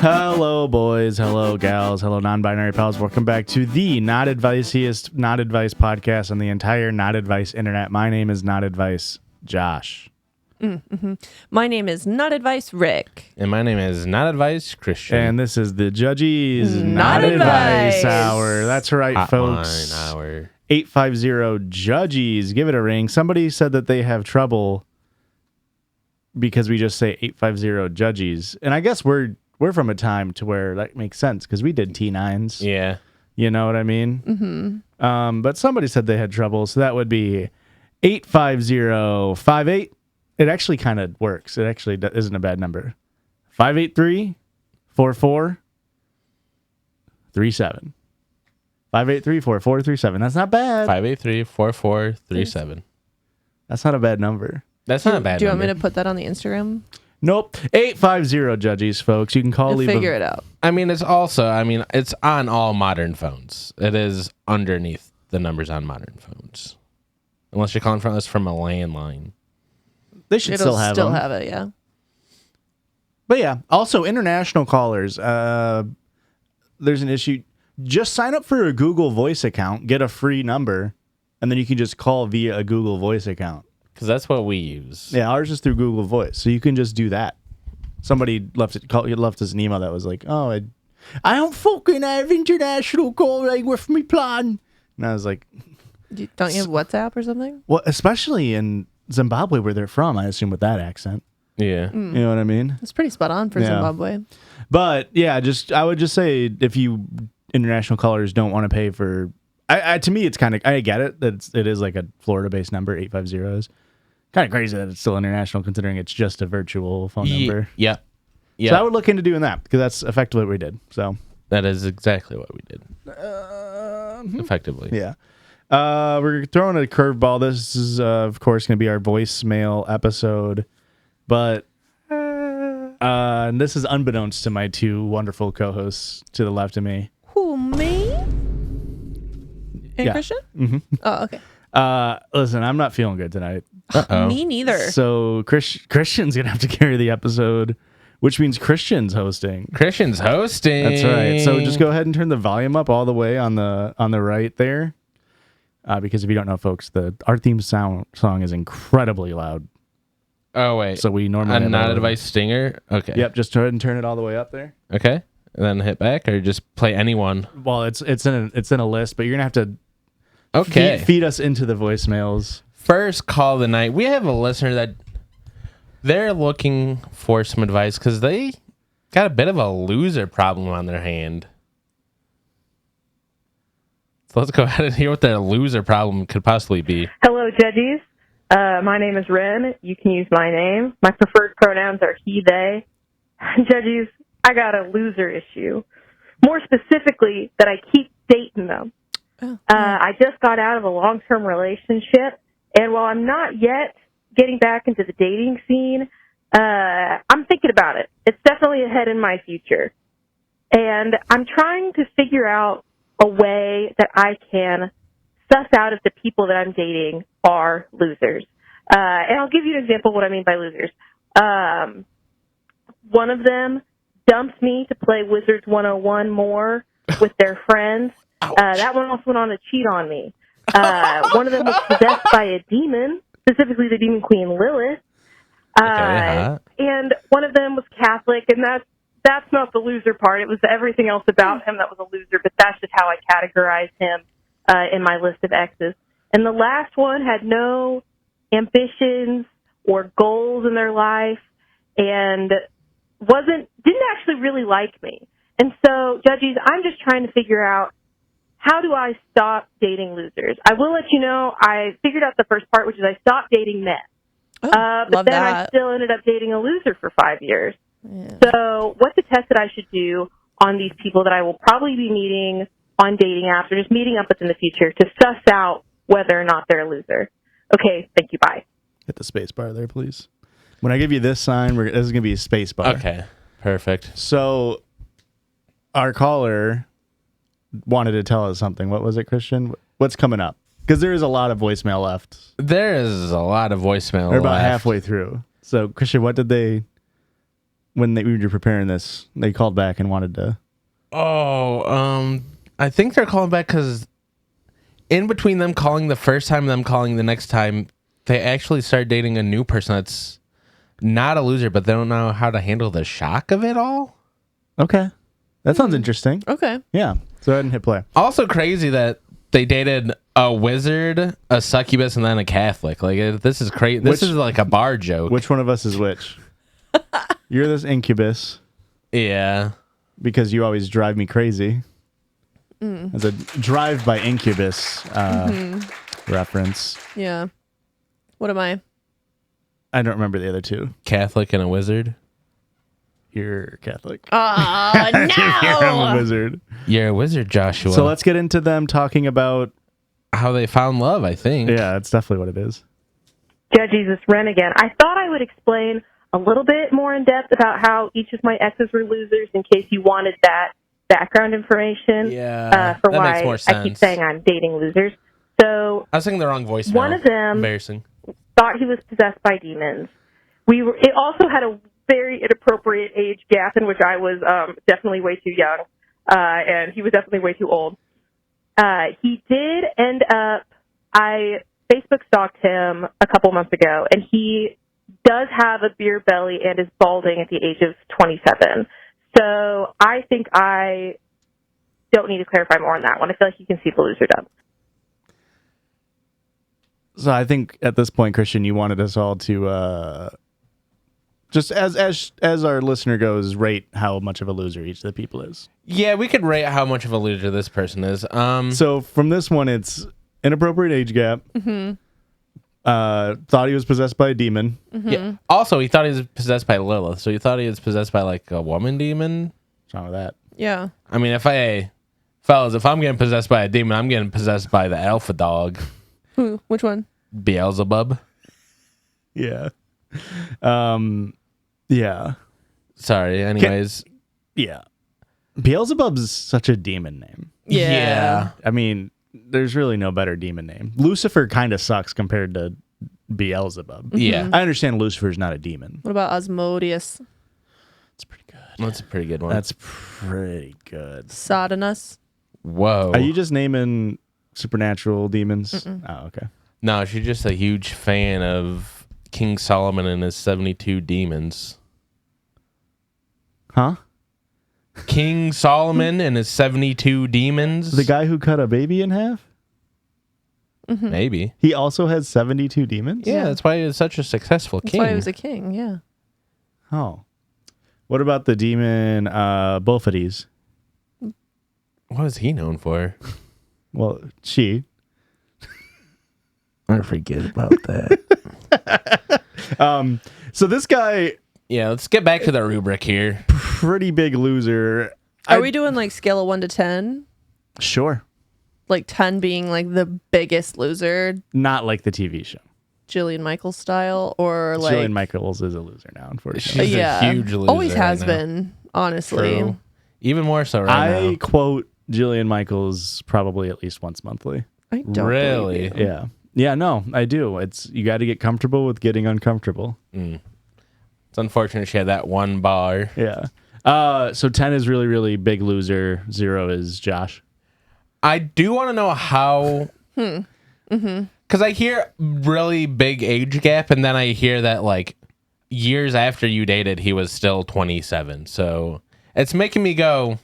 Hello, boys. Hello, gals. Hello, non-binary pals. Welcome back to the Not Adviceiest Not Advice podcast on the entire Not Advice internet. My name is Not Advice Josh. Mm-hmm. My name is Not Advice Rick. And my name is Not Advice Christian. And this is the Judgy's Not Advice Hour. That's right, Hotline folks. Hour. 850-Judgies. Give it a ring. Somebody said that they have trouble because we just say 850-Judgies. And I guess we're from a time to where that makes sense because we did T9s. Yeah. You know what I mean? Mm-hmm. But somebody said they had trouble, so that would be 850-58. It actually kind of works. It actually isn't a bad number. 583-4437. 583-4437. That's not bad. 583-4437. That's not a bad number. That's not a bad Do you number. want me to put that on the Instagram? Nope. 850-Judgies, folks. You can call. We'll figure it out. I mean, it's on all modern phones. It is underneath the numbers on modern phones. Unless you're calling from us from a landline. They should It'll still still them. have it, yeah. But yeah, also international callers. There's an issue. Just sign up for a Google Voice account, get a free number, and then you can just call via a Google Voice account. Because that's what we use. Yeah, ours is through Google Voice, so you can just do that. Somebody left us an email that was like, "Oh, I don't fucking have international calling with me plan," and I was like, Don't you have WhatsApp or something? "Well, especially in Zimbabwe where they're from, I assume with that accent." Yeah. You know what I mean? It's pretty spot on for Yeah. Zimbabwe. But yeah, I would just say if you international callers don't want to pay for, to me it's kind of, I get it that it is like a Florida-based number. 850 is kind of crazy that it's still international considering it's just a virtual phone number. Yeah. Yeah. So I would look into doing that because that's effectively what we did. So That is exactly what we did. Effectively. yeah, we're throwing a curveball. This is of course going to be our voicemail episode, but and this is unbeknownst to my two wonderful co-hosts to the left of me. Who, me? And Yeah. Christian? Mm-hmm. Oh, okay. Listen, I'm not feeling good tonight. Uh-oh. Me neither. So Christian's gonna have to carry the episode, which means Christian's hosting. Christian's hosting. That's right. So just go ahead and turn the volume up all the way on the right there, because if you don't know, folks, our theme song is incredibly loud. Oh, wait. So we normally A have Not a- Advice stinger? Okay. Yep, just go ahead and turn it all the way up there. Okay. And then hit back or just play anyone? Well, it's in a list, but you're gonna have to Okay. feed us into the voicemails. First call of the night. We have a listener that they're looking for some advice because they got a bit of a loser problem on their hand. So let's go ahead and hear what their loser problem could possibly be. Hello, Judgies. My name is Ren. You can use my name. My preferred pronouns are he, they. Judgies, I got a loser issue. More specifically, that I keep dating them. Oh, I just got out of a long-term relationship, and while I'm not yet getting back into the dating scene, I'm thinking about it. It's definitely ahead in my future. And I'm trying to figure out a way that I can suss out if the people that I'm dating are losers. And I'll give you an example of what I mean by losers. One of them dumps me to play Wizards 101 more with their friends. That one also went on to cheat on me. One of them was possessed by a demon, specifically the demon queen Lilith. And one of them was Catholic, and that's not the loser part. It was everything else about him that was a loser, but that's just how I categorize him in my list of exes. And the last one had no ambitions or goals in their life and didn't actually really like me. And so, Judgies, I'm just trying to figure out, how do I stop dating losers? I will let you know, I figured out the first part, which is I stopped dating men. But love then that. I still ended up dating a loser for 5 years. Yeah. So what's the test that I should do on these people that I will probably be meeting on dating apps or just meeting up with in the future to suss out whether or not they're a loser? Okay, thank you, bye. Hit the space bar there, please. When I give you this sign, this is gonna be a space bar. Okay. Perfect. So our caller wanted to tell us something. What was it, Christian? What's coming up? Because there is a lot of voicemail left. There is a lot of voicemail They're about left. halfway through. So, Christian, what did they when we were preparing this, they called back and wanted to. Oh, I think they're calling back because in between them calling the first time and them calling the next time, they actually started dating a new person that's not a loser, but they don't know how to handle the shock of it all. Okay. That sounds interesting. Okay. Yeah. So go ahead and hit play. Also crazy that they dated a wizard, a succubus, and then a Catholic. Like, this is crazy. This is like a bar joke. Which one of us is which? You're this incubus Yeah. because you always drive me crazy. As a drive by incubus reference. Yeah. What am I? I don't remember the other two. Catholic and a wizard. You're Catholic. Oh, I'm a no. wizard. You're a wizard, Joshua. So let's get into them talking about. how they found love, I think. Yeah, it's definitely what it is. Yeah, Jesus, Ren again. I thought I would explain a little bit more in depth about how each of my exes were losers in case you wanted that background information Yeah, for that why makes more I keep sense. saying I'm dating losers. So I was thinking the wrong voice. One of them- Embarrassing. thought he was possessed by demons. It also had a very inappropriate age gap in which I was definitely way too young, and he was definitely way too old. He did end up, I Facebook stalked him a couple months ago, and he does have a beer belly and is balding at the age of 27. So I think I don't need to clarify more on that one. I feel like you can see the loser done. So I think at this point, Christian, you wanted us all to just as our listener goes, rate how much of a loser each of the people is. Yeah, we could rate how much of a loser this person is. So from this one, it's inappropriate age gap. Thought he was possessed by a demon. Yeah. Also, he thought he was possessed by Lilith, so he thought he was possessed by like a woman demon. What's wrong with that? Yeah. I mean, if I'm getting possessed by a demon, I'm getting possessed by the alpha dog, Who? Which one? Beelzebub. Yeah. Yeah. Sorry. Anyways, Yeah. Beelzebub's such a demon name. Yeah. I mean, there's really no better demon name. Lucifer kind of sucks compared to Beelzebub. Yeah. I understand Lucifer's not a demon. What about Osmodeus? It's pretty good. That's a pretty good one. That's pretty good. Sodinus? Whoa. Are you just naming supernatural demons? Oh, okay. No, she's just a huge fan of King Solomon and his 72 demons. Huh? King Solomon and his 72 demons? The guy who cut a baby in half? Maybe. He also has 72 demons? Yeah, that's why he was such a successful That's king. why he was a king, yeah. Oh. What about the demon Bophides? What is he known for? Well, she. I forget about that. So this guy, Yeah, let's get back to the rubric here. pretty big loser. Are we doing like scale of 1 to 10? Sure. Like 10 being like the biggest loser, Not like the TV show. Jillian Michaels style, or like Jillian Michaels is a loser now, unfortunately. She's a huge loser. Always right has now. been, honestly. True. Even more so right I now. quote Jillian Michaels probably at least once monthly. I don't Really? believe you. Yeah. Yeah, no, I do. It's you got to get comfortable with getting uncomfortable. It's unfortunate she had that one bar. Yeah. So 10 is really, really big loser. 0 is Josh. I do want to know how. Because I hear really big age gap, and then I hear that like years after you dated, he was still 27. So it's making me go,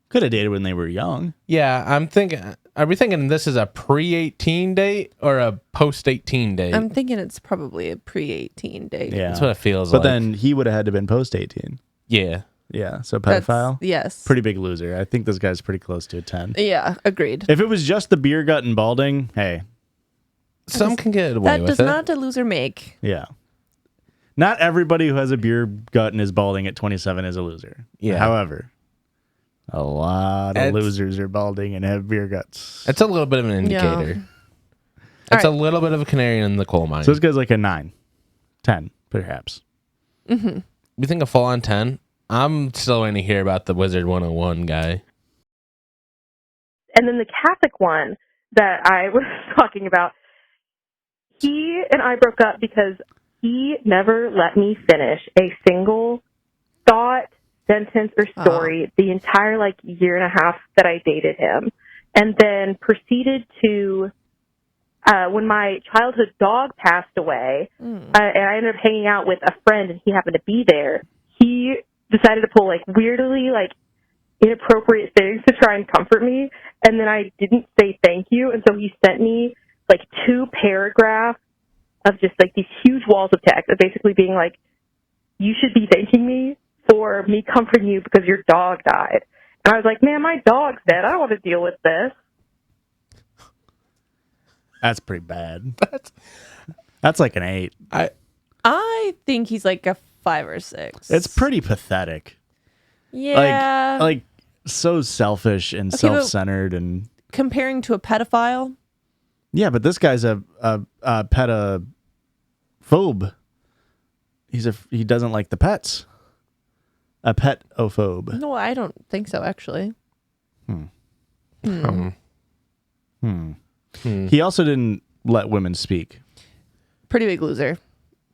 Could have dated when they were young. yeah, I'm thinking. Are we thinking this is a pre-18 date or a post-18 date? I'm thinking it's probably a pre-18 date. Yeah. That's what it feels But like. then he would have had to been post 18. Yeah. Yeah. So That's- pedophile. Yes. Pretty big loser. I think this guy's pretty close to a 10. Yeah, agreed. If it was just the beer gut and balding, hey, Some can get away That with does it. not a loser make. yeah. Not everybody who has a beer gut and is balding at 27 is a loser. Yeah. However, a lot of It's- losers are balding and have beer guts. It's a little bit of an indicator. It's a little bit of a canary in the coal mine. So this guy's like a 9, 10, perhaps. We think a full-on 10? I'm still waiting to hear about the Wizard 101 guy. And then the Catholic one that I was talking about, he and I broke up because he never let me finish a single sentence or story the entire like year and a half that I dated him, and then proceeded to when my childhood dog passed away, and I ended up hanging out with a friend, and he happened to be there. He decided to pull like weirdly like inappropriate things to try and comfort me, and then I didn't say thank you, and so he sent me like 2 paragraphs of just like these huge walls of text, of basically being like, you should be thanking me for me comforting you because your dog died. And I was like, man, my dog's dead. I don't want to deal with this. That's pretty bad. That's like an 8. I think he's like a 5 or 6. It's pretty pathetic. Yeah. Like so selfish and Okay, but- self-centered and comparing to a pedophile. yeah, but this guy's a pedophobe. He doesn't like the pets. A petophobe. No, I don't think so, actually. He also didn't let women speak. Pretty big loser.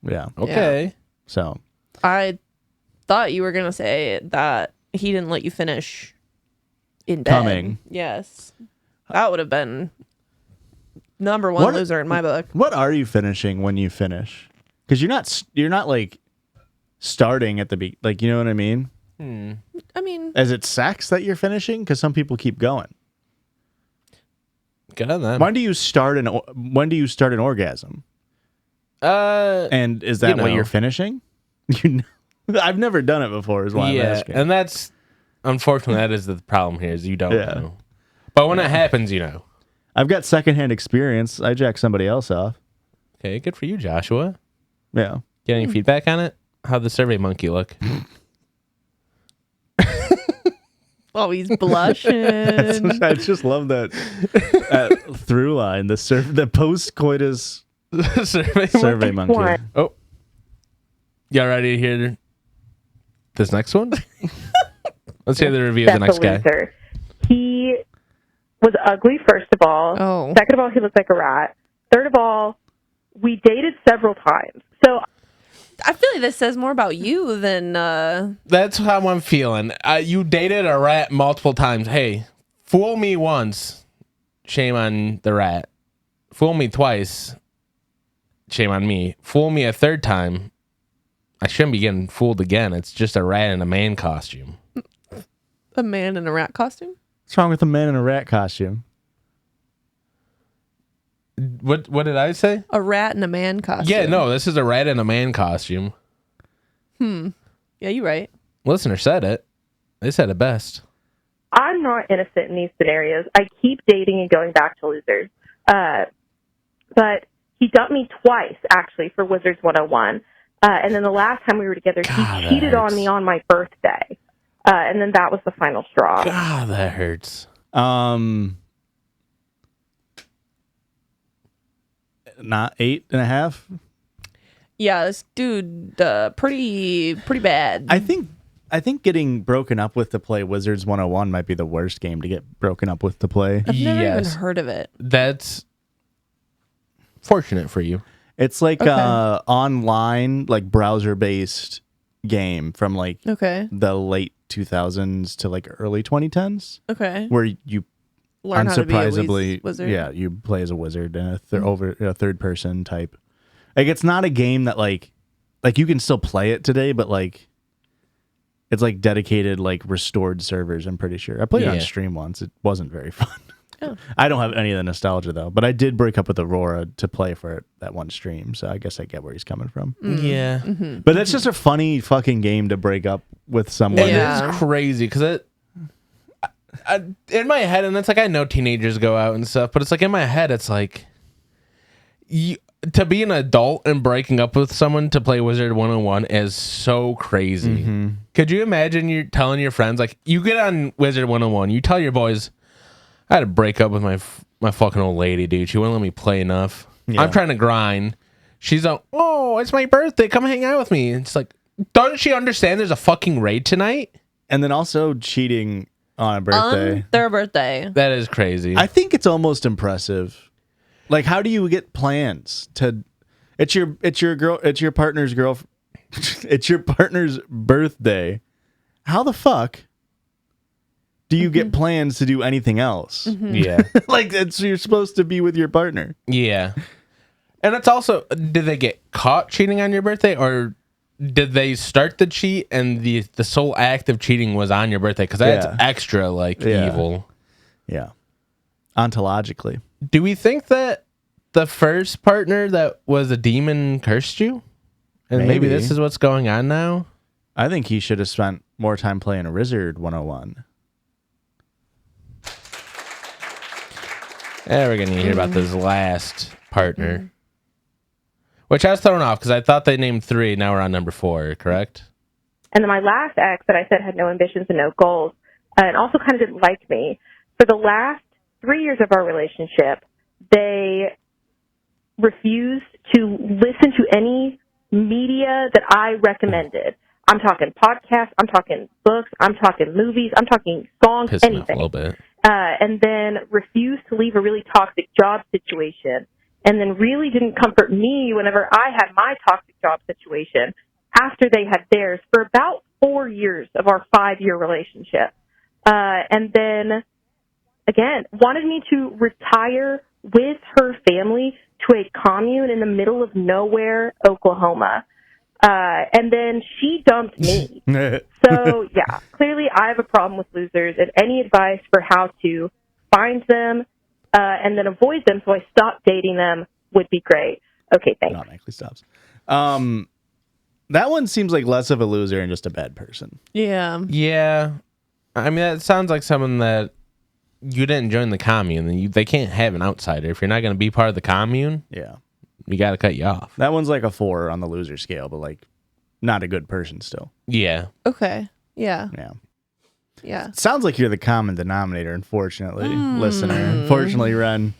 Yeah. Okay. So I thought you were going to say that he didn't let you finish in bed. Coming. Yes. That would have been number one What- loser in my book. what are you finishing when you finish? Because you're not like starting at the like, you know what I mean? I mean, Is it sex that you're finishing? Because some people keep going. Good on them. When do you start an orgasm? And is that you know. what you're finishing? I've never done it before. Is why I'm yeah, asking. and that's unfortunately that is the problem here is you don't Yeah. know. But when it happens, you know. I've got secondhand experience. I jack somebody else off. Okay, good for you, Joshua. Yeah. Get any feedback on it? How'd the survey monkey look? oh, he's blushing. I just love that through line. The post coitus survey monkey. One. Oh. Y'all ready to hear this next one? Let's hear the review of the That's next a guy. loser. He was ugly, first of all. Oh. Second of all, he looked like a rat. Third of all, we dated several times. So I feel like this says more about you than That's how I'm feeling. You dated a rat multiple times. Hey, fool me once, shame on the rat. Fool me twice, shame on me. Fool me a third time, I shouldn't be getting fooled again. It's just a rat in a man costume. a man in a rat costume. What's wrong with a man in a rat costume? What did I say? A rat in a man costume. Yeah, no, this is a rat in a man costume. Yeah, you're right. Listener said it. They said it best. I'm not innocent in these scenarios. I keep dating and going back to losers. But he dumped me twice, actually, for Wizards 101. And then the last time we were together, God, he that cheated on hurts. me on my birthday. And then that was the final straw. God, that hurts. Not 8.5. Yeah, this dude, pretty bad. I think getting broken up with to play Wizards 101 might be the worst game to get broken up with to play. I've never even Yes. heard of it. That's fortunate for you. It's like Okay. online, like browser-based game from like Okay. the late 2000s to like early 2010s, Okay. where you Learn how to be a unsurprisably, wizard. yeah, you play as a wizard and a third person type. Like it's not a game that like you can still play it today, but like it's like dedicated like restored servers. I'm pretty sure I played it on Yeah. stream once. It wasn't very fun. Oh. I don't have any of the nostalgia though, but I did break up with Aurora to play for it that one stream, so I guess I get where he's coming from. Yeah. But that's just a funny fucking game to break up with someone. It Yeah. is crazy because in my head, and it's like I know teenagers go out and stuff, but it's like in my head, it's like to be an adult and breaking up with someone to play Wizard 101 is so crazy. Could you imagine you telling your friends, like, you get on Wizard 101, you tell your boys, I had to break up with my fucking old lady, dude. She wouldn't let me play enough. Yeah. I'm trying to grind. She's like, oh, it's my birthday. Come hang out with me. It's like, doesn't she understand there's a fucking raid tonight? And then also cheating on a birthday. On their birthday. That is crazy. I think it's almost impressive. Like, how do you get plans to? It's your partner's it's your partner's birthday. how the fuck do you get plans to do anything else? Yeah. Like, you're supposed to be with your partner. Yeah. And it's also, did they get caught cheating on your birthday, or did they start the cheat and the sole act of cheating was on your birthday? Because that's Yeah. extra, evil. Yeah. Ontologically. Do we think that the first partner that was a demon cursed you? And maybe Maybe. this is what's going on now? I think he should have spent more time playing a Wizard 101. Yeah, we're going to hear about this last partner. Which I was thrown off because I thought they named 3. Now we're on number 4, correct? And then my last ex that I said had no ambitions and no goals, and also kind of didn't like me. For the last 3 years of our relationship, they refused to listen to any media that I recommended. I'm talking podcasts, I'm talking books, I'm talking movies, I'm talking songs, Pissed me off a anything. little bit. And then refused to leave a really toxic job situation, and then really didn't comfort me whenever I had my toxic job situation after they had theirs for about 4 years of our 5-year relationship. And then, again, wanted me to retire with her family to a commune in the middle of nowhere, Oklahoma. And then she dumped me. So, yeah, clearly I have a problem with losers, and any advice for how to find them and then avoid them so I stop dating them would be great. Okay, thanks. Automatically stops. That one seems like less of a loser and just a bad person. Yeah. Yeah. I mean, that sounds like someone that you didn't join the commune. And they can't have an outsider. If you're not going to be part of the commune, Yeah. you got to cut you off. That one's like a 4 on the loser scale, but like not a good person still. Yeah. Okay. Yeah. Yeah. Yeah. Sounds like you're the common denominator, unfortunately, listener. Unfortunately, Ren.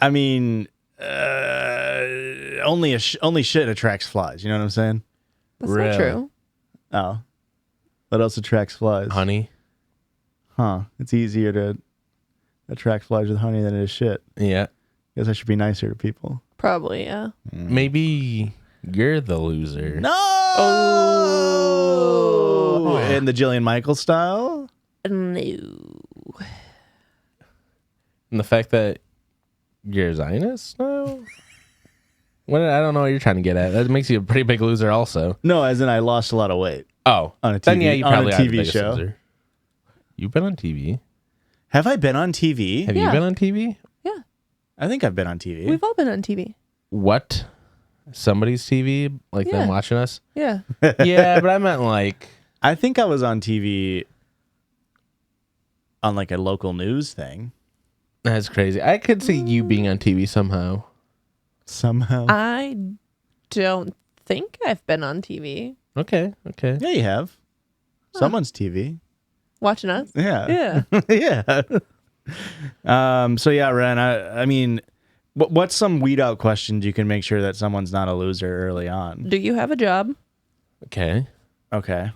I mean, only shit attracts flies. You know what I'm saying? That's Really? not true. Oh. What else attracts flies? Honey. Huh. It's easier to attract flies with honey than it is shit. Yeah. Guess I should be nicer to people. Probably, yeah. Maybe you're the loser. No! Oh. In the Jillian Michaels style? No. And the fact that you're a Zionist now? I don't know what you're trying to get at. That makes you a pretty big loser also. No, as in I lost a lot of weight. Oh. On a Then TV yeah, you on a probably are the TV biggest show. loser. You've been on TV. Have I been on TV? Have you Yeah. been on TV? Yeah. I think I've been on TV. We've all been on TV. What? Somebody's TV? Like Yeah. them watching us? Yeah. Yeah, but I meant like... I think I was on TV on like a local news thing. That's crazy. I could see you being on TV somehow. Somehow. I don't think I've been on TV. Okay. Yeah, you have. Someone's TV. Watching us? Yeah. Yeah. yeah. So yeah, Ren, I mean, what's some weed out questions you can make sure that someone's not a loser early on? Do you have a job? Okay. Okay.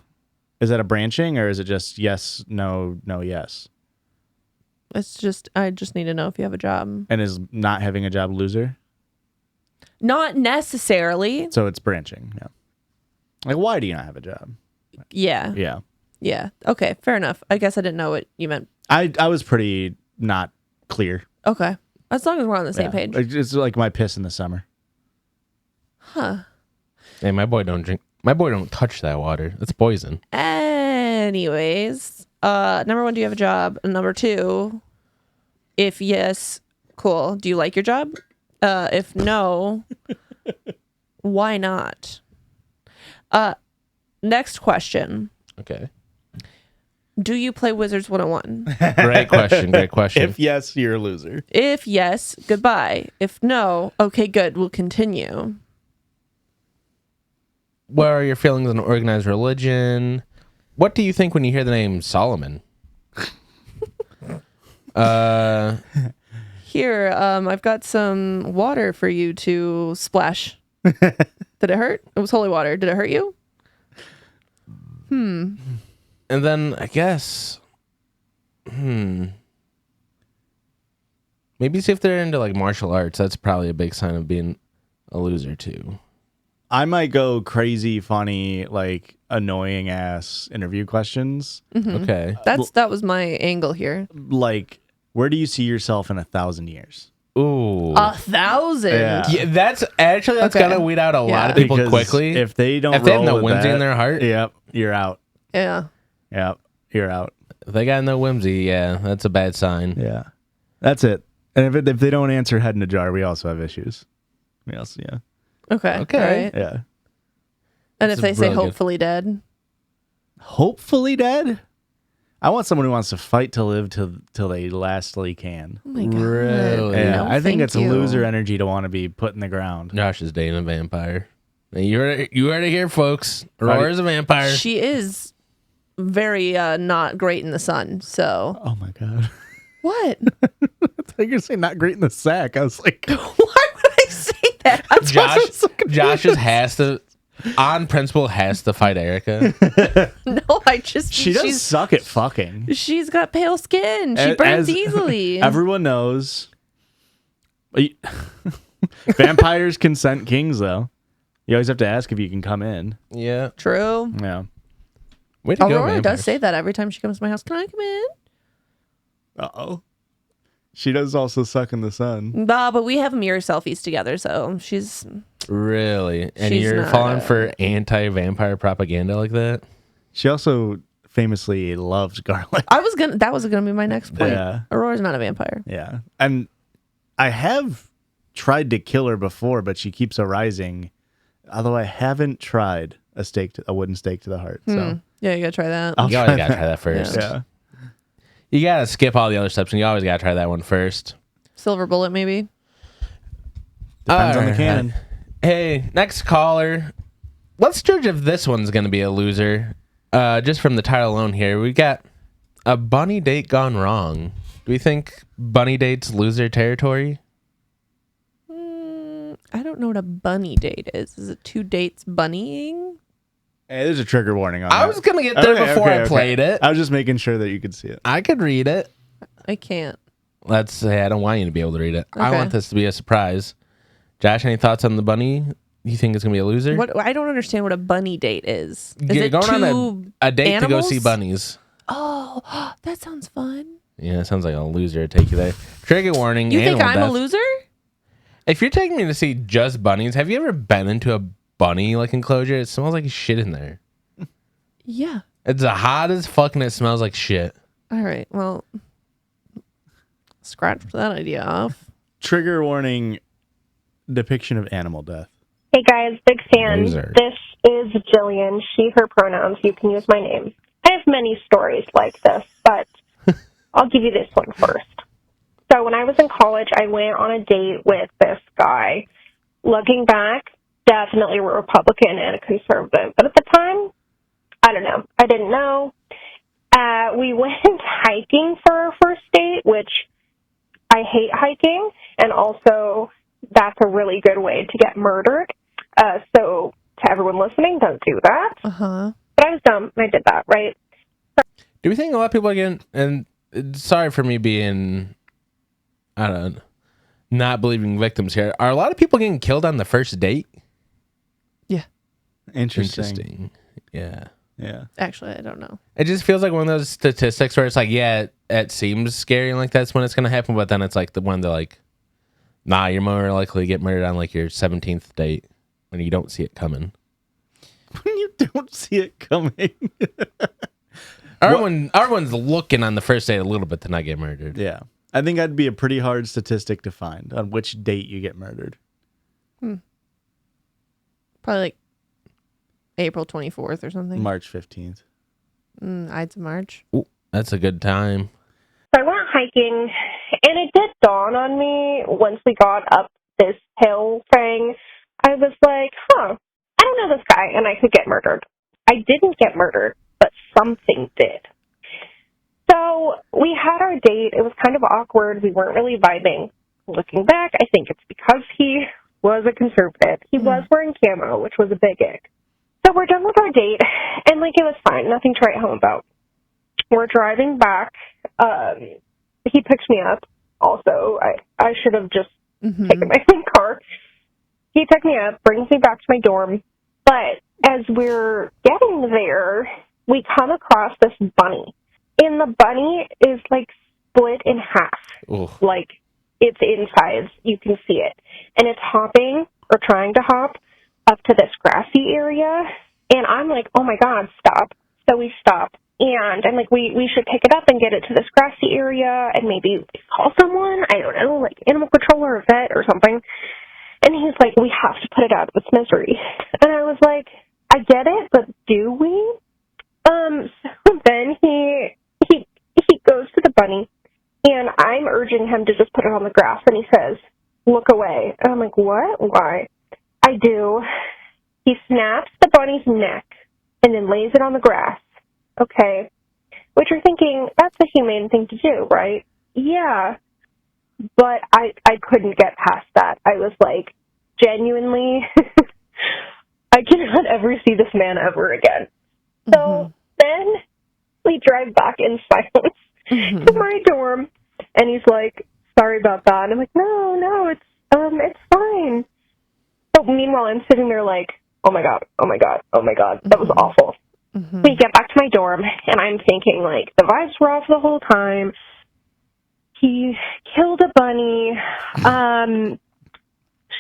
Is that a branching or is it just yes, no, no, yes? It's just, I just need to know if you have a job. And is not having a job loser? Not necessarily. So it's branching. Yeah. Like, why do you not have a job? Yeah. Yeah. Yeah. Okay. Fair enough. I guess I didn't know what you meant. I was pretty not clear. Okay. As long as we're on the same Yeah. page. It's like my piss in the summer. Huh. Hey, my boy don't drink. My boy don't touch that water. It's poison. Anyways, number 1, do you have a job? And number 2, if yes, cool. Do you like your job? If no, why not? Next question. Okay. Do you play Wizards 101? Great question. Great question. If yes, you're a loser. If yes, goodbye. If no, okay, good. We'll continue. What are your feelings on organized religion? What do you think when you hear the name Solomon? Here, I've got some water for you to splash. Did it hurt? It was holy water. Did it hurt you? And then I guess, maybe see if they're into like martial arts. That's probably a big sign of being a loser too. I might go crazy, funny, like annoying ass interview questions. Okay. That was my angle here. Like, where do you see yourself in 1,000 years? Ooh. 1,000. Yeah. Yeah, that's Okay. gonna weed out a lot of people Because quickly. If they don't, If they have roll no with whimsy that, in their heart. yep, you're out. Yeah. Yep, you're out. If they got no whimsy, yeah, that's a bad sign. Yeah, that's it. And if they don't answer head in a jar, we also have issues. We also, yeah, Okay. Okay. All right. yeah. And That's if they say really good. hopefully dead. Hopefully dead. I want someone who wants to fight to live till they lastly can. Oh my God. Really? Yeah, No, I think thank it's you. a loser energy to want to be put in the ground. Josh is dating a vampire. You heard it here, folks. Aurora's a vampire. She is very not great in the sun. So Oh my god! what? I thought you were gonna say not great in the sack. I was like, Why would I say that? Josh just has to, on principle, has to fight Erica. No, I just she does suck at fucking. she's got pale skin. She burns easily. Everyone knows. Vampires consent kings, though. You always have to ask if you can come in. Yeah. True. Yeah. Way to go, Aurora vampires. does say that every time she comes to my house. Can I come in? Uh-oh. She does also suck in the sun. Nah, but we have mirror selfies together, so she's Really? And She's you're not, falling for anti-vampire propaganda like that? She also famously loves garlic. that was gonna be my next point. Yeah. Aurora's not a vampire. Yeah. And I have tried to kill her before, but she keeps arising. Although I haven't tried a wooden stake to the heart. So Yeah, you gotta try that. I'll You always gotta try that first. yeah. You gotta skip all the other steps, and you always gotta try that one first. Silver bullet, maybe. Depends on the Alright. cannon. Hey, next caller. Let's judge if this one's gonna be a loser. Just from the title alone here, we got a bunny date gone wrong. Do we think bunny dates loser territory? I don't know what a bunny date is. Is it 2 dates bunnying? Hey, there's a trigger warning on I that. was gonna get there before I okay. played it. I was just making sure that you could see it. I could read it. I can't. Let's say I don't want you to be able to read it. I Okay. want this to be a surprise. Josh, any thoughts on the bunny? You think it's gonna be a loser? What I don't understand what a bunny date is. Is You're it going two on a date animals? to go see bunnies. Oh, that sounds fun. Yeah, it sounds like a loser to take you there. Trigger warning. You think animal I'm a death. loser? If you're taking me to see just bunnies, have you ever been into a bunny like enclosure? It smells like shit in there. Yeah. It's hot as fuck and it smells like shit. All right. Well, scratch that idea off. Trigger warning depiction of animal death. Hey guys, big fan. Loser. This is Jillian, she, her pronouns. You can use my name. I have many stories like this, but I'll give you this one first. So when I was in college, I went on a date with this guy. Looking back, definitely a Republican and a conservative. But at the time, I don't know. I didn't know. We went hiking for our first date, which I hate hiking, and also that's a really good way to get murdered. So to everyone listening, don't do that. Uh-huh. But I was dumb, and I did that, right? Do we think a lot of people are getting, and sorry for me being, I don't know, not believing victims here. Are a lot of people getting killed on the first date? Yeah. Interesting. Yeah. Yeah. Actually, I don't know. It just feels like one of those statistics where it's like, yeah, it seems scary and like that's when it's going to happen. But then it's like the one they're like, nah, you're more likely to get murdered on like your 17th date when you don't see it coming. When you don't see it coming. Everyone's looking on the first date a little bit to not get murdered. Yeah. I think that'd be a pretty hard statistic to find on which date you get murdered. Probably like April 24th or something. March 15th. I'd say March. Ooh, that's a good time. So I went hiking, and it did dawn on me once we got up this hill thing. I was like, I don't know this guy, and I could get murdered. I didn't get murdered, but something did. So we had our date. It was kind of awkward. We weren't really vibing. Looking back, I think it's because he was a conservative. He was wearing camo, which was a big ick. So we're done with our date, and like it was fine. Nothing to write home about. We're driving back. He picks me up. Also, I should have just taken my own car. he took me up, brings me back to my dorm. But as we're getting there, we come across this bunny. And the bunny is, like, split in half. Ooh. Like, its insides. You can see it. And it's hopping, or trying to hop, up to this grassy area. And I'm like, oh, my God, stop. So we stop. And I'm like, we should pick it up and get it to this grassy area and maybe call someone. I don't know, like animal control or a vet or something. And he's like, we have to put it out of its misery. And I was like, I get it, but do we? So then he goes to the bunny, and I'm urging him to just put it on the grass, and he says, look away. And I'm like, what? Why? I do. He snaps the bunny's neck and then lays it on the grass. Okay. Which you're thinking, that's a humane thing to do, right? Yeah. But I couldn't get past that. I was like, genuinely, I cannot ever see this man ever again. So then we drive back in silence to my dorm, and he's like, sorry about that. And I'm like, no, it's fine. So meanwhile, I'm sitting there like, oh my God, that was awful. We get back to my dorm, and I'm thinking, like, the vibes were off the whole time. He killed a bunny.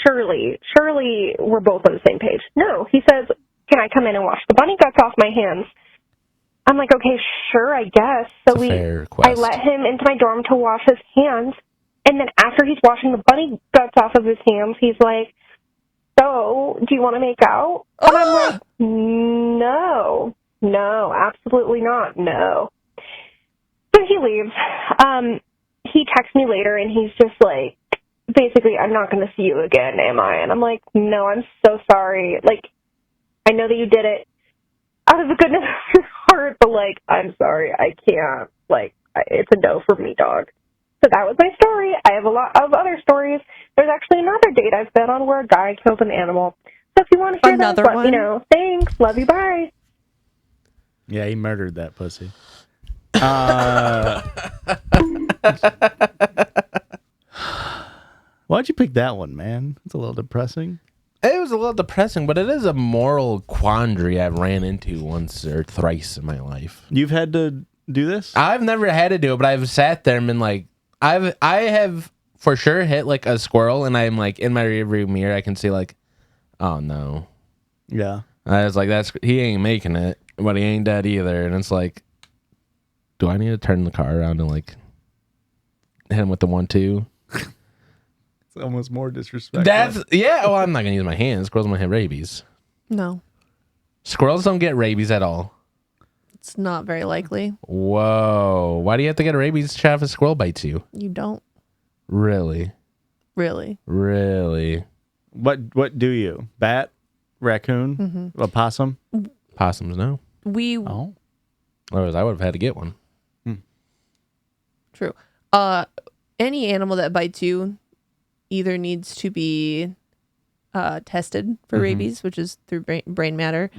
Surely we're both on the same page. No, he says, can I come in and wash the bunny guts off my hands? I'm like, okay, sure, I guess. So fair request. I let him into my dorm to wash his hands, and then after he's washing the bunny guts off of his hands, he's like, so, do you want to make out? And I'm like, no, absolutely not, no. So he leaves. He texts me later, and he's just like, basically, I'm not going to see you again, am I? And I'm like, no, I'm so sorry. Like, I know that you did it out of the goodness of your heart, but, like, I'm sorry, I can't. Like, it's a no for me, dog. So that was my story. I have a lot of other stories. There's actually another date I've been on where a guy killed an animal. So if you want to hear Another those, let one? me know. Thanks. Love you. Bye. Yeah, he murdered that pussy. Why'd you pick that one, man? It's a little depressing. It was a little depressing, but it is a moral quandary I've ran into once or thrice in my life. You've had to do this? I've never had to do it, but I've sat there and been like, I have for sure hit like a squirrel, and I'm like in my rearview mirror, I can see like, oh no. Yeah. I was like, he ain't making it, but he ain't dead either. And it's like, do I need to turn the car around and like hit him with the 1-2? It's almost more disrespectful. Well, I'm not gonna use my hands. Squirrels might have rabies. No, Squirrels don't get rabies at all. it's not very likely. Whoa. Why do you have to get a rabies shot if a squirrel bites you? You don't Really? really. Really? What do you? Bat? Raccoon? A possum? Possums, no. Oh. Otherwise, I would have had to get one. True. Any animal that bites you either needs to be tested for rabies, which is through brain matter,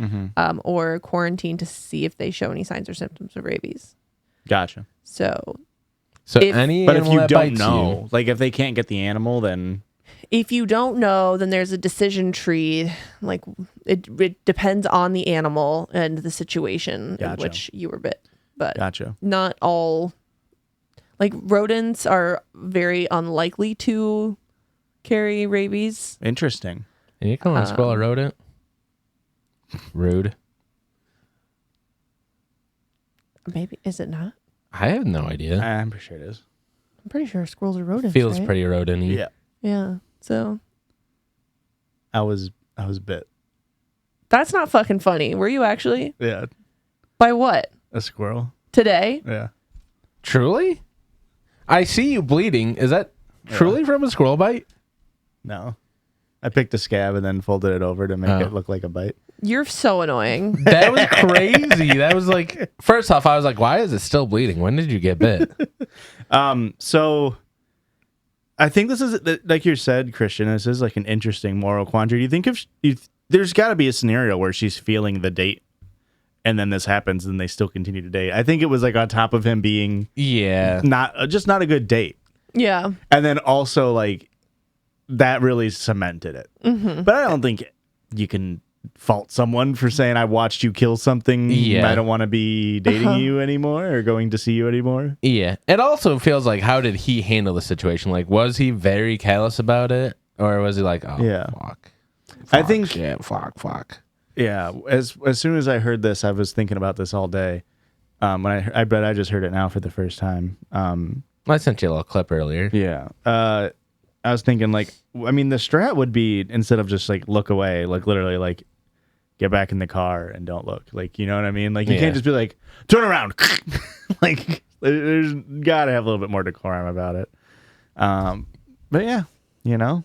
or quarantined to see if they show any signs or symptoms of rabies. Gotcha. So Any But if animal you that don't bites know, you, like if they can't get the animal, then if you don't know, then there's a decision tree. Like it depends on the animal and the situation in Gotcha. which you were bit. But gotcha. not all, like rodents are very unlikely to carry rabies. Interesting. and you calling a squirrel a rodent? Rude. Maybe, is it not? I have no idea. I'm pretty sure it is. I'm pretty sure squirrels are rodents. Feels right? pretty rodent-y. Yeah. Yeah. So I was bit. that's not fucking funny. Were you actually? Yeah. By what? A squirrel. Today? Yeah. Truly? I see you bleeding. Is that truly from a squirrel bite? No. I picked a scab and then folded it over to make it look like a bite. You're so annoying. That was crazy. That was like, first off, I was like, why is it still bleeding? When did you get bit? So I think this is, like you said, Christian, this is like an interesting moral quandary. Do you think if there's got to be a scenario where she's feeling the date and then this happens and they still continue to date? I think it was like on top of him being Yeah. not a good date. Yeah. And then also like that really cemented it. But I don't think you can fault someone for saying, I watched you kill something. Yeah. I don't want to be dating you anymore or going to see you anymore. Yeah. It also feels like, how did he handle the situation? Like, was he very callous about it? Or was he like, oh, Yeah. fuck. I think- Shit, fuck. Yeah. As soon as I heard this, I was thinking about this all day. When I bet I just heard it now for the first time. I sent you a little clip earlier. Yeah. I was thinking, like, I mean, the strat would be, instead of just like look away, like literally like get back in the car and don't look. Like, you know what I mean? Like, you can't just be like, turn around. Like, there's got to have a little bit more decorum about it. But yeah, you know,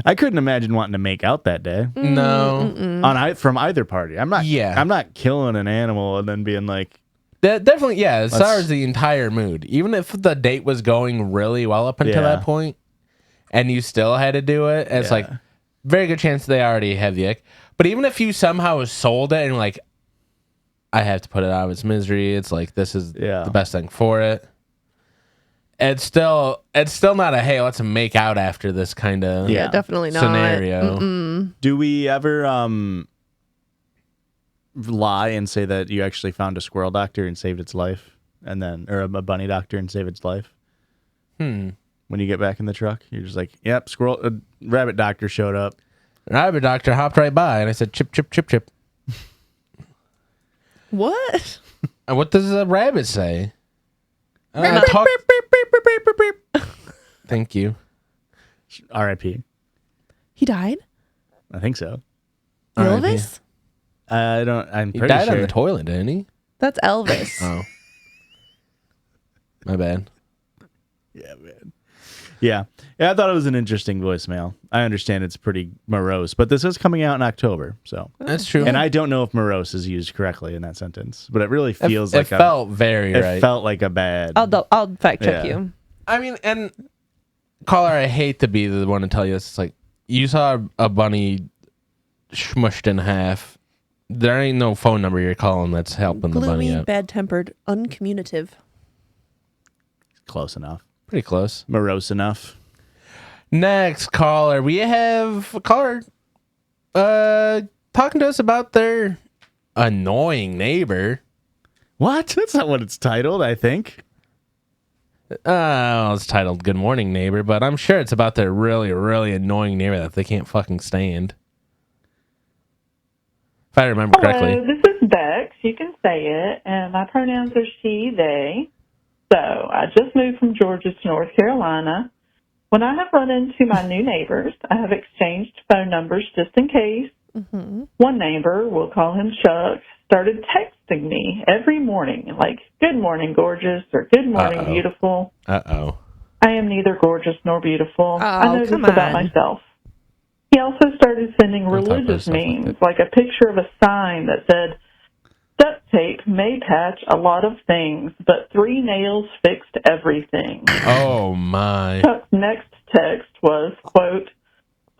I couldn't imagine wanting to make out that day No. from either party. I'm not killing an animal and then being like, That definitely, yeah, it sours the entire mood. Even if the date was going really well up until that point, and you still had to do it, it's like, very good chance they already have the ick. But even if you somehow sold it and like, I have to put it out of its misery, it's like, this is the best thing for it. It's still not a, hey, let's make out after this kind of definitely not scenario. do we ever lie and say that you actually found a squirrel doctor and saved its life, and then, or a bunny doctor and saved its life? When you get back in the truck, you're just like, yep, rabbit doctor showed up. Rabbit doctor hopped right by, and I said, chip, chip, chip, chip. What? And what does a rabbit say? Thank you. R.I.P. He died? I think so. Elvis? I'm He pretty died sure. on the toilet, didn't he? That's Elvis. Oh. My bad. Yeah, man. Yeah, I thought it was an interesting voicemail. I understand it's pretty morose, but this is coming out in October, so That's true. And I don't know if morose is used correctly in that sentence, but it really feels it like felt very right. It felt like a bad. I'll fact check you. I mean, and caller, I hate to be the one to tell you this. It's like, you saw a bunny smushed in half. There ain't no phone number you're calling that's helping the bunny Gloomy, out. bad-tempered, uncommunicative. Close enough. Pretty close. Morose enough. Next caller, we have a caller talking to us about their annoying neighbor. What? That's not what it's titled, I think. It's titled Good Morning Neighbor, but I'm sure it's about their really, really annoying neighbor that they can't fucking stand. If I remember correctly. Hello, this is Bex. You can say it, and my pronouns are she, they. So I just moved from Georgia to North Carolina. When I have run into my new neighbors, I have exchanged phone numbers just in case. One neighbor, we'll call him Chuck, started texting me every morning, like, good morning, gorgeous, or good morning, beautiful. Uh-oh. I am neither gorgeous nor beautiful. I know this come about on. myself. He also started sending Don't talk about religious yourself like memes, like a picture of a sign that said, duct tape may patch a lot of things, but 3 nails fixed everything. Oh, my. Chuck's next text was, quote,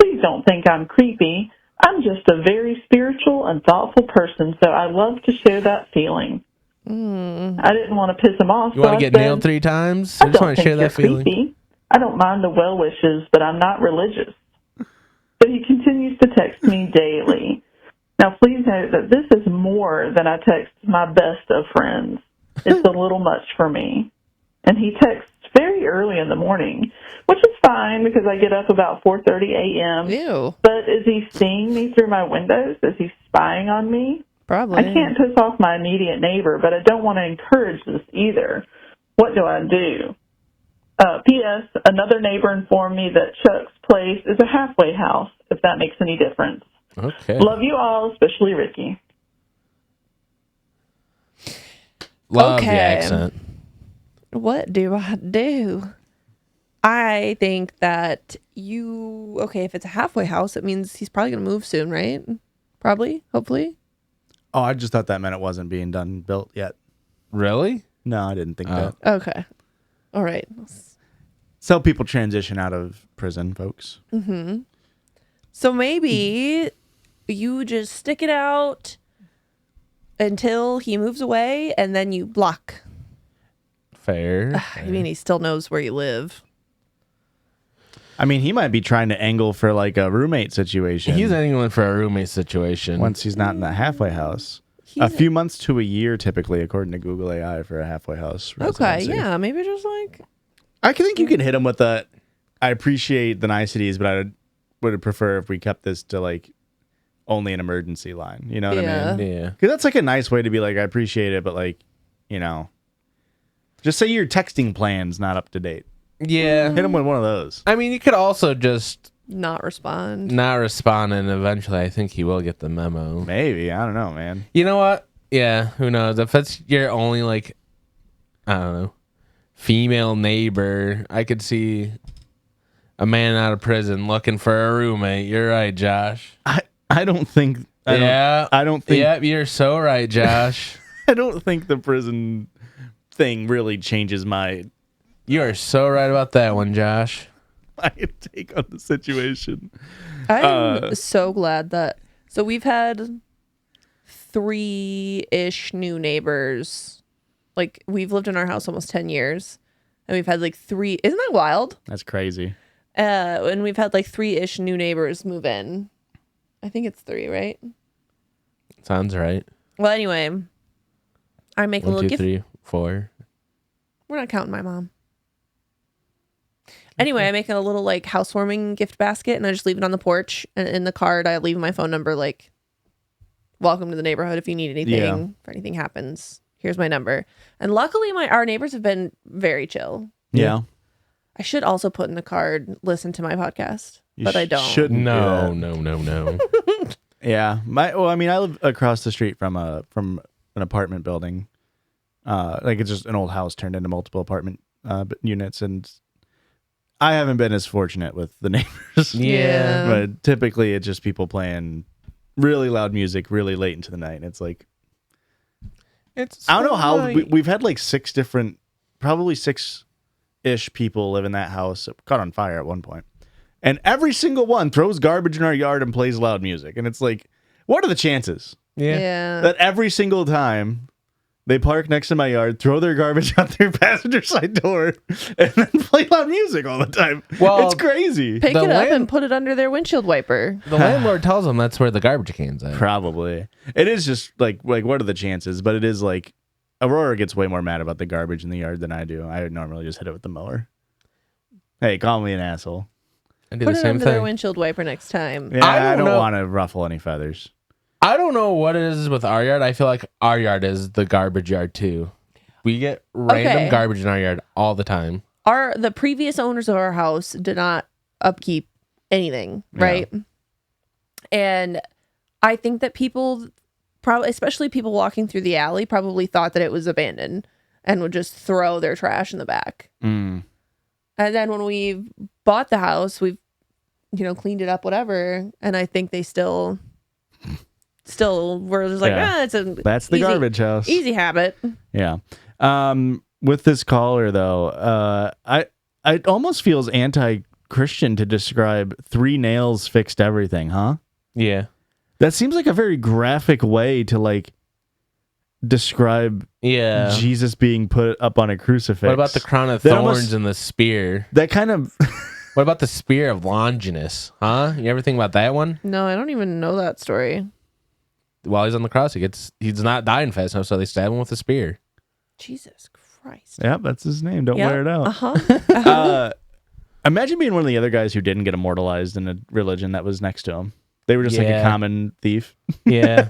please don't think I'm creepy. I'm just a very spiritual and thoughtful person, so I love to share that feeling. I didn't want to piss him off. You want to get said, nailed 3 times? I I just don't want to think share that you're feeling. creepy. I don't mind the well wishes, but I'm not religious. But he continues to text me daily. Now, please note that this is more than I text my best of friends. It's a little much for me. And he texts very early in the morning, which is fine because I get up about 4:30 a.m. Ew. But is he seeing me through my windows? Is he spying on me? Probably. I can't piss off my immediate neighbor, but I don't want to encourage this either. What do I do? P.S. Another neighbor informed me that Chuck's place is a halfway house, if that makes any difference. Okay. Love you all, especially Ricky. Love the Okay. accent. What do I do? I think that if it's a halfway house, it means he's probably going to move soon, right? Probably, hopefully. Oh, I just thought that meant it wasn't being built yet. Really? No, I didn't think that. Okay. All right. So people transition out of prison, folks. So maybe you just stick it out until he moves away and then you block. Fair. I mean, he still knows where you live. I mean, he might be trying to angle for like a roommate situation. He's angling for a roommate situation. once he's not in the halfway house. A few months to a year, typically, according to Google AI, for a halfway house. Okay, residency. yeah, maybe just like I think you can hit him with the. I appreciate the niceties, but I would prefer if we kept this to like only an emergency line. You know what I mean? Yeah. Because that's like a nice way to be like, I appreciate it, but like, just say your texting plan's not up to date. Yeah. Hit him with one of those. I mean, you could also just not respond. not respond, and eventually I think he will get the memo. Maybe. I don't know, man. You know what? Yeah, who knows? If that's your only, like, I don't know, female neighbor, I could see a man out of prison looking for a roommate. You're right, Josh. I don't think. I don't think. Yep, you're so right, Josh. I don't think the prison thing really changes my You are so right about that one, Josh. take on the situation. I'm so glad that. So we've had 3-ish new neighbors. Like, we've lived in our house almost 10 years, and we've had like 3. Isn't that wild? That's crazy. And we've had like 3-ish new neighbors move in. I think it's 3, right? Sounds right. Well, anyway, I make a 1, little 2, gift. 3, 4. We're not counting my mom. Anyway, I make a little like housewarming gift basket, and I just leave it on the porch. And in the card, I leave my phone number, like, welcome to the neighborhood if you need anything. Yeah. If anything happens, here's my number. And luckily, our neighbors have been very chill. Yeah. I should also put in the card, listen to my podcast, but I don't. Shouldn't. No, do that. no. Yeah. I mean, I live across the street from an apartment building. Like, it's just an old house turned into multiple apartment units, and I haven't been as fortunate with the neighbors. Yeah. But typically, it's just people playing really loud music really late into the night. And it's like, It's I don't know how night. we've had like probably 6-ish people live in that house. It caught on fire at one point. And every single one throws garbage in our yard and plays loud music. And it's like, what are the chances Yeah. that every single time they park next to my yard, throw their garbage out their passenger side door, and then play loud music all the time? Well, it's crazy. Pick the it up land- and put it under their windshield wiper. The landlord tells them that's where the garbage can's at. Probably. It is just like what are the chances? But it is like Aurora gets way more mad about the garbage in the yard than I do. I normally just hit it with the mower. Hey, call me an asshole. I do Put the it same under their thing. windshield wiper next time. Yeah, I I don't don't know. want to ruffle any feathers. I don't know what it is with our yard. I feel like our yard is the garbage yard too. We get random Okay. garbage in our yard all the time. The previous owners of our house did not upkeep anything, right? And I think that people, probably, especially people walking through the alley, probably thought that it was abandoned and would just throw their trash in the back. Mm. And then when we bought the house, we've cleaned it up, whatever. And I think they still were just like, Yeah. it's a That's the easy- garbage house. easy habit. Yeah. With this caller though, it almost feels anti-Christian to describe 3 nails fixed everything, huh? Yeah. That seems like a very graphic way to like describe Yeah. Jesus being put up on a crucifix. What about the crown of That thorns almost- and the spear? that kind of What about the spear of Longinus? Huh? You ever think about that one? No, I don't even know that story. While he's on the cross, he's not dying fast enough, so they stab him with a spear. Jesus Christ. yeah, that's his name. Don't Yep. wear it out. Uh-huh. Imagine being one of the other guys who didn't get immortalized in a religion that was next to him. They were just like a Yeah. common thief. Yeah.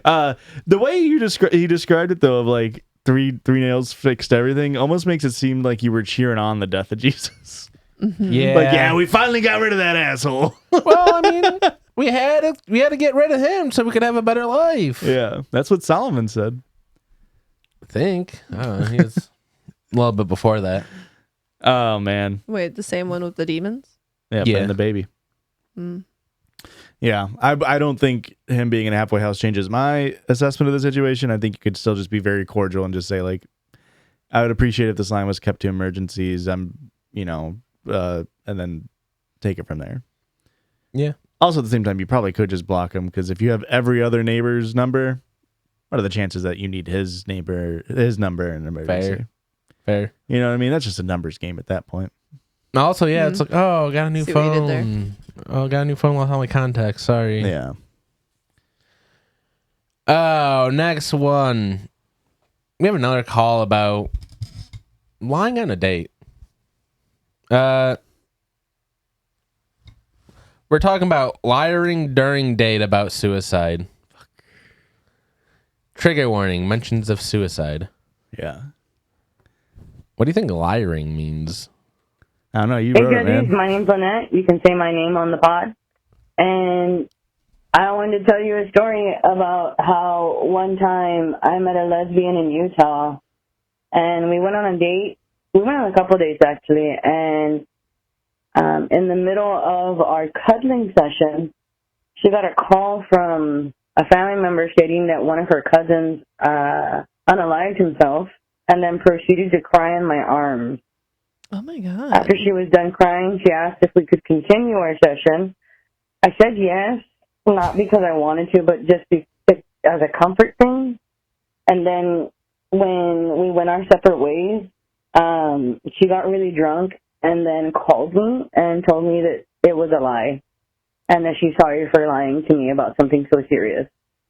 The way he described it though, of like three nails fixed everything, almost makes it seem like you were cheering on the death of Jesus. Yeah. Like, yeah, we finally got rid of that asshole. Well, I mean, we had to get rid of him so we could have a better life. Yeah, that's what Solomon said. I think. I don't know. He was a little bit before that. Oh man, Wait, the same one with the demons? yeah, Yeah. and the baby. Mm. Yeah, I don't think him being in a halfway house changes my assessment of the situation. I think you could still just be very cordial and just say like, I would appreciate if this line was kept to emergencies. And then take it from there. Yeah. Also, at the same time, you probably could just block him because if you have every other neighbor's number, what are the chances that you need his number in an emergency? Fair. You know what I mean? That's just a numbers game at that point. Also, yeah, it's like, oh, got a new See what you did there. phone. Oh, got a new phone. Lost all my contacts. Sorry. Yeah. Oh, next one. We have another call about lying on a date. We're talking about lying during date about suicide. Trigger warning, mentions of suicide. Yeah. What do you think lying means? I don't know. You Hey, wrote it, goodies. man. My name's Lynette. You can say my name on the pod. And I wanted to tell you a story about how one time I met a lesbian in Utah, and we went on a date. We went on a couple dates, actually, and in the middle of our cuddling session, she got a call from a family member stating that one of her cousins unalived himself and then proceeded to cry in my arms. Oh my God. After she was done crying, she asked if we could continue our session. I said yes, not because I wanted to, but just as a comfort thing. And then when we went our separate ways, she got really drunk and then called me and told me that it was a lie and that she's sorry for lying to me about something so serious.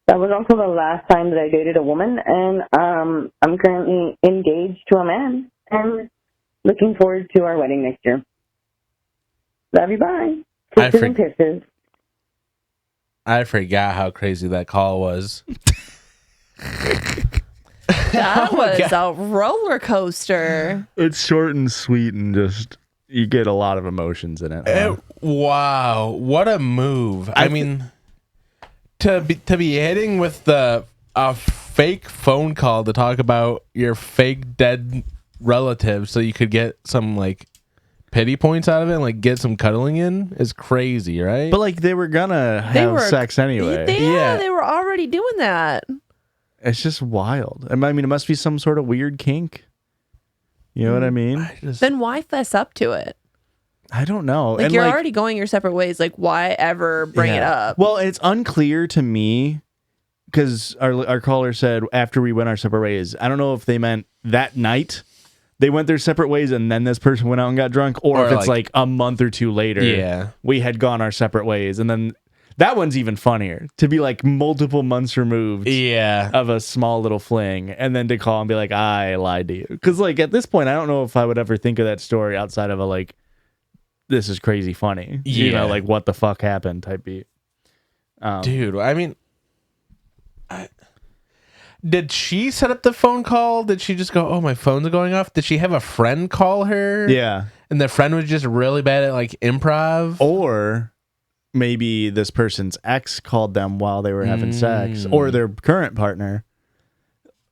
That was also the last time that I dated a woman, and I'm currently engaged to a man and looking forward to our wedding next year. Love you, bye. Kisses and pisses. I forgot how crazy that call was. That Oh my was a roller coaster. It's short and sweet, and just you get a lot of emotions in it. Huh? Wow, what a move! I mean, to be hitting with a fake phone call to talk about your fake dead relative, so you could get some like pity points out of it, and like get some cuddling in, is crazy, right? But like they were gonna have sex anyway. They were already doing that. It's just wild. I mean, it must be some sort of weird kink. You know what I mean? Then why fess up to it? I don't know. Like, and you're already going your separate ways. Like, why ever bring it up? Well, it's unclear to me because our caller said after we went our separate ways. I don't know if they meant that night they went their separate ways and then this person went out and got drunk, or if it's like a month or two later. Yeah, we had gone our separate ways, and then that one's even funnier to be like multiple months removed. Yeah, of a small little fling, and then to call and be like, I lied to you. Because like at this point, I don't know if I would ever think of that story outside of a like, this is crazy funny. Yeah. You know, like what the fuck happened type beat. Dude, I mean, did she set up the phone call? Did she just go, oh, my phone's going off? Did she have a friend call her? Yeah. And the friend was just really bad at like improv? Or maybe this person's ex called them while they were having sex, or their current partner,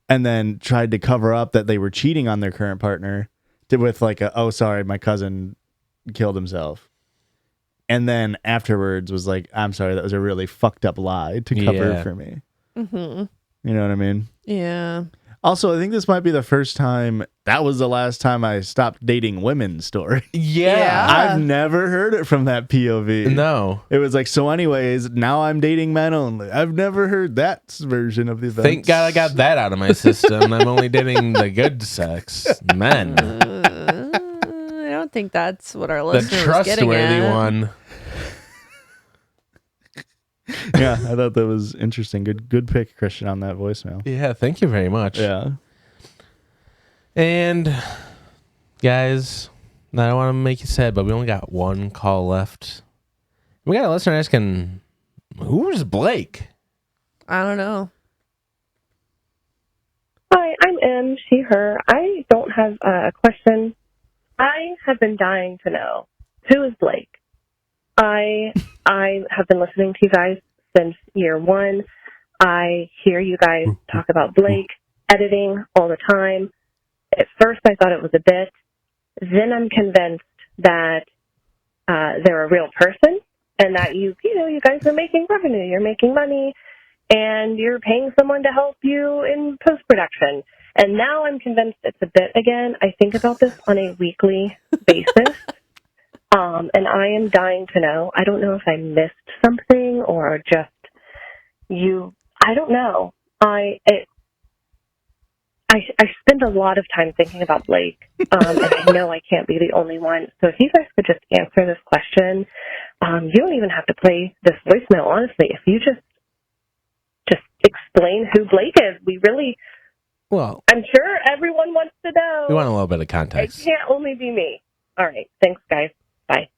and then tried to cover up that they were cheating on their current partner with like oh, sorry, my cousin killed himself. And then afterwards was like, I'm sorry, that was a really fucked up lie to cover for me. Mm-hmm. You know what I mean? Yeah. Also, I think this might be the first time, that was the last time I stopped dating women story. Yeah. I've never heard it from that POV. No. It was like, so anyways, now I'm dating men only. I've never heard that version of the event. Thank God I got that out of my system. I'm only dating the good sex men. I don't think that's what our The listener was getting trustworthy at. one. Yeah, I thought that was interesting. Good pick, Christian, on that voicemail. Yeah, thank you very much. Yeah. And guys, I don't want to make you sad, but we only got one call left. We got a listener asking, who's Blake? I don't know. Hi, I'm M, she, her. I don't have a question. I have been dying to know, who is Blake? I have been listening to you guys since year one. I hear you guys talk about Blake editing all the time. At first, I thought it was a bit. Then I'm convinced that they're a real person and that you guys are making revenue. You're making money and you're paying someone to help you in post-production. And now I'm convinced it's a bit again. I think about this on a weekly basis. And I am dying to know. I don't know if I missed something or just I don't know. I spend a lot of time thinking about Blake, and I know I can't be the only one. So if you guys could just answer this question, you don't even have to play this voicemail, honestly. If you just explain who Blake is, Well, I'm sure everyone wants to know. we want a little bit of It context. can't only be me. All right. Thanks, guys. Bye.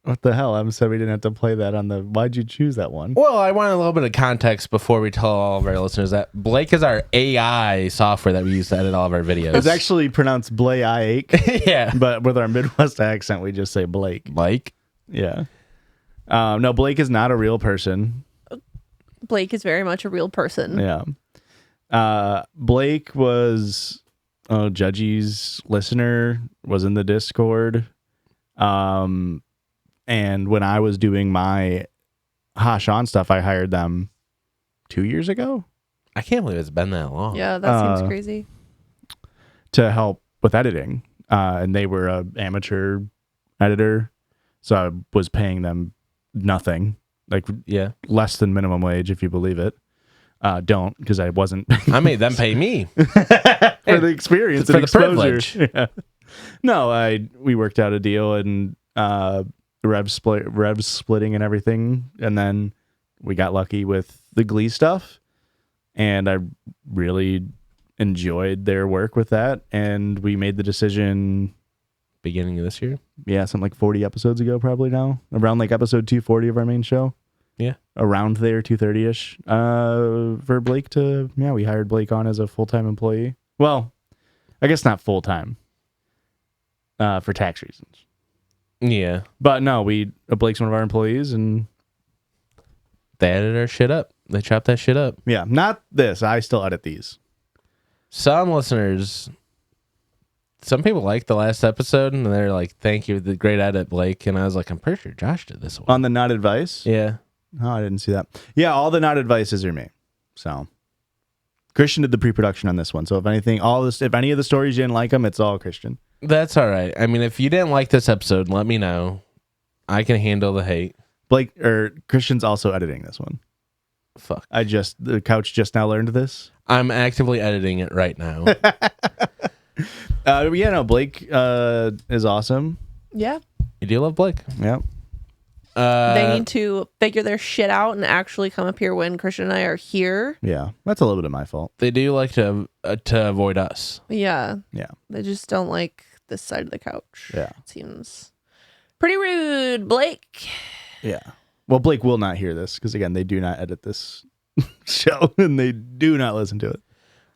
What the hell? I said we didn't have to play that on the. Why'd you choose that one? Well, I want a little bit of context before we tell all of our listeners that Blake is our AI software that we use to edit all of our videos. It's actually pronounced Blake, yeah. but with our Midwest accent, we just say Blake. Blake? Yeah. No, Blake is not a real person. Blake is very much a real person. Yeah. Blake was Judgy's listener, was in the Discord. And when I was doing my Hashan stuff, I hired them 2 years ago I can't believe it's been that long. Yeah, that seems crazy. to help with editing. And they were an amateur editor. So I was paying them nothing, like Yeah. less than minimum wage, if you believe it. Don't, because I wasn't I made them pay me. for the experience For and the exposure. Yeah. No, we worked out a deal and rev splitting and everything, and then we got lucky with the Glee stuff, and I really enjoyed their work with that, and we made the decision. Beginning of this year? Yeah, something like 40 episodes ago, probably now, around like episode 240 of our main show. Yeah. Around there, 230-ish, for Blake we hired Blake on as a full-time employee. Well, I guess not full-time, for tax reasons. Yeah. But no, Blake's one of our employees, and They edited our shit up. They chopped that shit up. yeah, not this. I still edit these. Some listeners, some people liked the last episode and they're like, thank you, the great edit, Blake. And I was like, I'm pretty sure Josh did this one. On the not advice? Yeah. Oh, I didn't see that. Yeah, all the not advices are me. So Christian did the pre-production on this one. So if any of the stories you didn't like them, it's all Christian. That's all right. I mean, if you didn't like this episode, let me know. I can handle the hate. Christian's also editing this one. Fuck. The couch just now learned this. I'm actively editing it right now. Blake is awesome. Yeah. You do love Blake? Yeah. They need to figure their shit out and actually come up here when Christian and I are here. Yeah. That's a little bit of my fault. They do like to avoid us. Yeah. Yeah. They just don't like this side of the couch. Yeah. It seems pretty rude, Blake. Yeah. Well, Blake will not hear this because, again, they do not edit this show and they do not listen to it.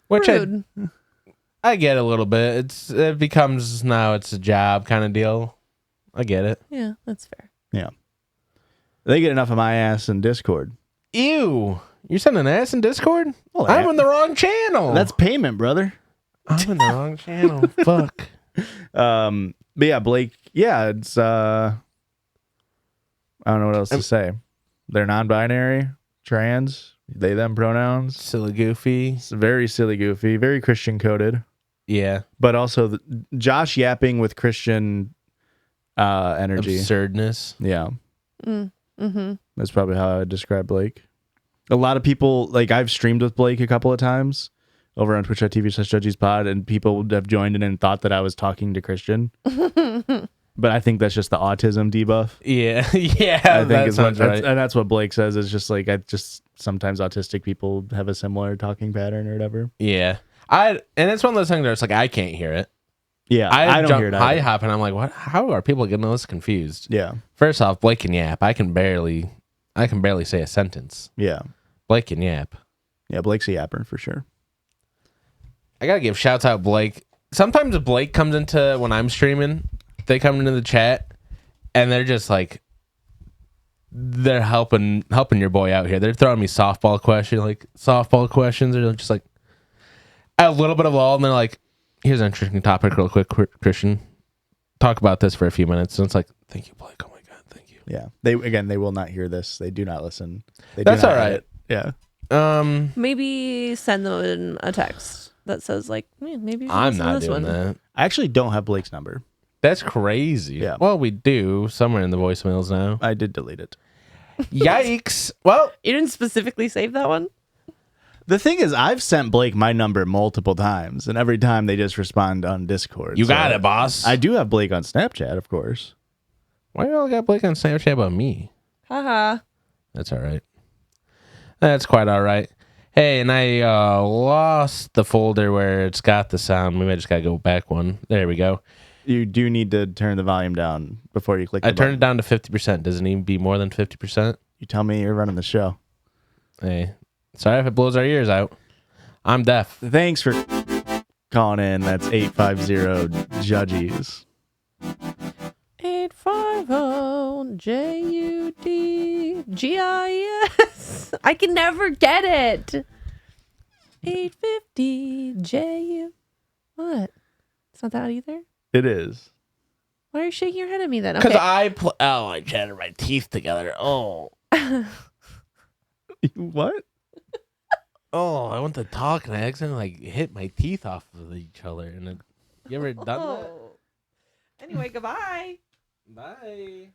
Which Rude. I get a little bit. It becomes now it's a job kind of deal. I get it. Yeah, that's fair. Yeah. They get enough of my ass in Discord. Ew. You're sending ass in Discord? Well, I'm in the wrong channel. That's payment, brother. I'm in the wrong channel. Fuck. But yeah, Blake, it's I don't know what else to say. They're non-binary, trans, they them pronouns. Silly goofy. It's very silly goofy, very Christian coded. Yeah. But also Josh yapping with Christian energy. Absurdness. Yeah. Mm-hmm. That's probably how I would describe Blake. A lot of people, like I've streamed with Blake a couple of times over on twitch.tv/judgyspod, and people have joined in and thought that I was talking to Christian. But I think that's just the autism debuff. Yeah. Yeah. I think that is sounds what, right. and that's what Blake says. Is just like sometimes autistic people have a similar talking pattern or whatever. Yeah. And it's one of those things where it's like I can't hear it. Yeah, I don't hear it either. I hop and I'm like, what? How are people getting this confused? Yeah. First off, Blake can yap. I can barely say a sentence. Yeah. Blake can yap. Yeah, Blake's a yapper for sure. I gotta give shouts out Blake. Sometimes Blake comes into when I'm streaming, they come into the chat and they're just like they're helping your boy out here. They're throwing me softball questions. They're just like a little bit of all, and they're like, here's an interesting topic real quick, Christian. Talk about this for a few minutes. And it's like, thank you, Blake. Oh my God, thank you. Yeah. They will not hear this. They do not listen. That's all right. Yeah. Maybe send them a text that says like, maybe you should I'm listen to not this doing one. that. I actually don't have Blake's number. That's crazy. Yeah. Well, we do somewhere in the voicemails now. I did delete it. Yikes. Well, You didn't specifically save that one? The thing is, I've sent Blake my number multiple times, and every time they just respond on Discord. You got it, boss. I do have Blake on Snapchat, of course. Why y'all got Blake on Snapchat about me? Haha. That's all right. That's quite all right. Hey, and I lost the folder where it's got the sound. Maybe I just got to go back one. There we go. You do need to turn the volume down before you click I the turned button. it down to 50%. Does it need to be more than 50%? You tell me, you're running the show. Hey, sorry if it blows our ears out. I'm deaf. Thanks for calling in. That's 850 Judges. 850-JUDGIS. I can never get it. 850-JU. What? It's not that either? It is. Why are you shaking your head at me then? Because Okay. I chattered my teeth together. Oh. What? Oh, I went to talk and I accidentally hit my teeth off of each other. And you ever done that? Anyway, goodbye. Bye.